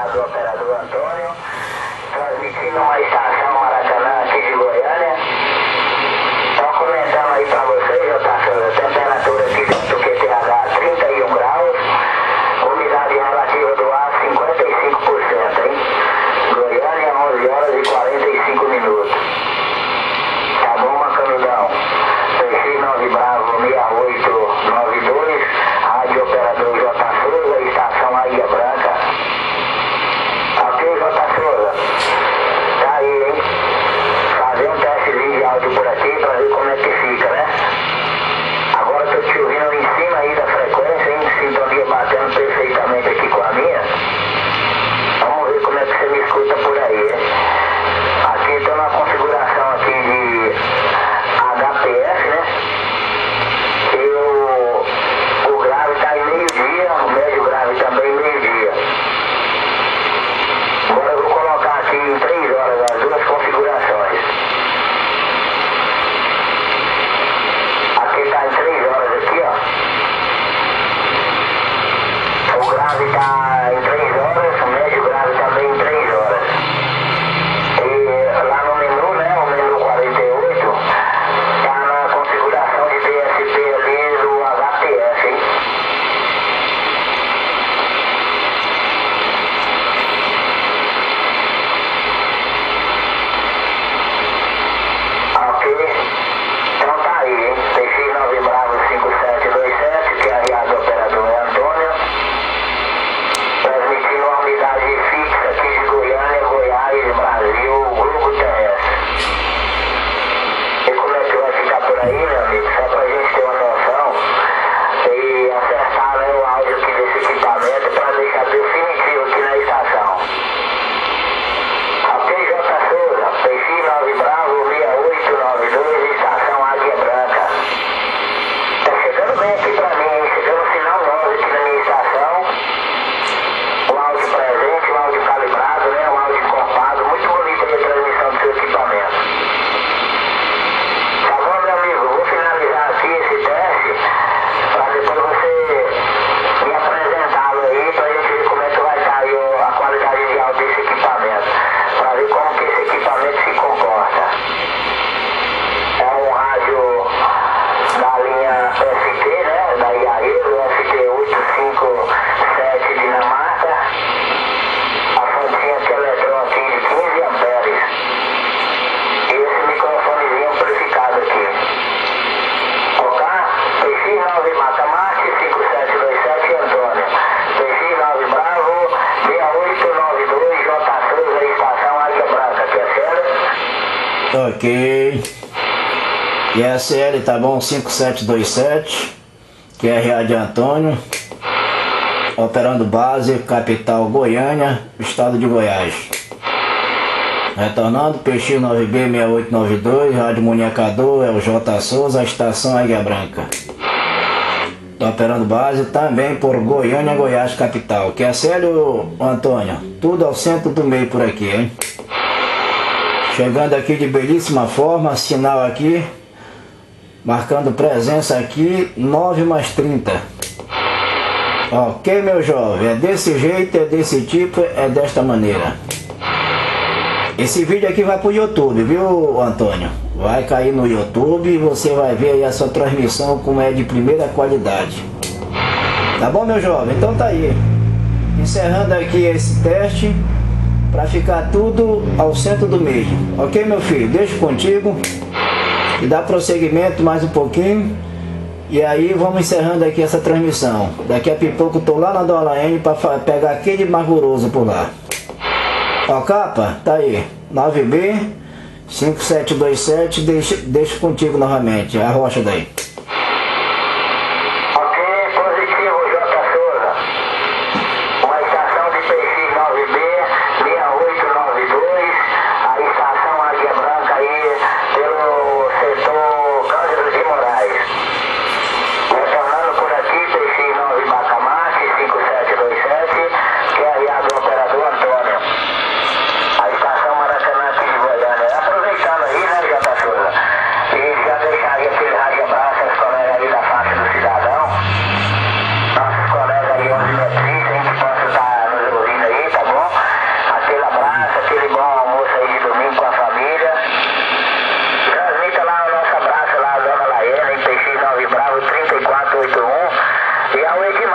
RA do operador Antônio, transmitindo uma estação Maracanã aqui de Goiânia. Só comentando aí pra vocês, a temperatura aqui do QTH 31 graus, umidade relativa do ar 55%, hein? Goiânia, 11 horas e 45 minutos. Tá bom, Macamidão? PX9 Bravo 6892, rádio operador J. Souza, estação Águia Branca. Ok, J. Souza? Tá aí, hein? Fazer um testezinho de áudio por aqui pra ver como é que fica, né? Agora tô te ouvindo em cima aí da frequência, hein? Sintonia batendo perfeitamente aqui com a minha. Vamos ver como é que você me escuta por aí, hein? Aqui tô na configuração aqui de HPF, né? O grave tá em meio-dia, o médio grave também meio-dia. Agora eu vou colocar aqui em 3 horas as duas configurações. Aqui tá em 3 horas aqui, ó. O grave tá em 3 horas, o médio grave também em 3 horas. E lá no menu, né, o menu 48, tá na configuração de DSP ali do HPF, hein? Ok? Então tá aí, hein? PX9 Bravo 5727, que é a RA do operador é Antônio. Transmitindo uma unidade fixa aqui de Goiânia, Goiás, Brasil, Grupo Terrestre. E como é que vai ficar por aí, meu amigo? Só pra gente ter uma noção e acertar, né, o áudio aqui desse equipamento pra deixar definitivo aqui na estação. Ok, J. Souza, PX9 Bravo 6892, estação Águia Branca. Tá chegando bem aqui pra mim, hein? Chegando no final 9 aqui na minha estação. O áudio presente, o áudio calibrado, né? O áudio encorpado, muito bonita aí a transmissão do seu equipamento. Tá bom, meu amigo? Vou finalizar aqui esse teste para depois você me apresentá-lo aí pra gente ver como é que vai estar aí a qualidade de áudio desse equipamento, para ver como que esse equipamento se comporta. É um rádio da linha FT, né? Da Iaiero, FT857 Dinamarca. A fontinha que eletrô aqui de 15 amperes. E esse microfonezinho amplificado aqui. Ok? PX9 Macamarte 5727 Antônio. PX9 Bravo 6892 J. Souza, estação Águia Branca. Quer ser? Ok. ISL tá bom, 5727, que é RA de Antônio, operando base, capital Goiânia, estado de Goiás. Retornando, PX9B 6892, rádio Muniacador, é o J. Souza, estação Águia Branca. Tô operando base também por Goiânia, Goiás, capital. Que é sério, Antônio? Tudo ao centro do meio por aqui, hein? Chegando aqui de belíssima forma, sinal aqui, marcando presença aqui, 9+30. Ok, meu jovem, é desse jeito, é desse tipo, é desta maneira. Esse vídeo aqui vai pro YouTube, viu, Antônio? Vai cair no YouTube e você vai ver aí a sua transmissão como é de primeira qualidade. Tá bom, meu jovem? Então tá aí. Encerrando aqui esse teste para ficar tudo ao centro do meio. Ok, meu filho? Deixo contigo e dá prosseguimento mais um pouquinho. E aí vamos encerrando aqui essa transmissão. Daqui a pouco eu tô lá na Dola N para pegar aquele marguroso por lá. Ó, capa, tá aí, 9B 5727, deixo contigo novamente, a rocha daí. Ok, positivo, J. Souza. Uma estação de PX9B 6892, a estação Águia Branca aí pelo setor Cândido de Moraes. Retornando por aqui, PX9 Macamarte 5727, que é a RA do operador Antônio. A estação Maracanã aqui de Goiânia. Aproveitando aí, né, J. Souza? E já deixaria aquele rádio abraço É o Edinaldo.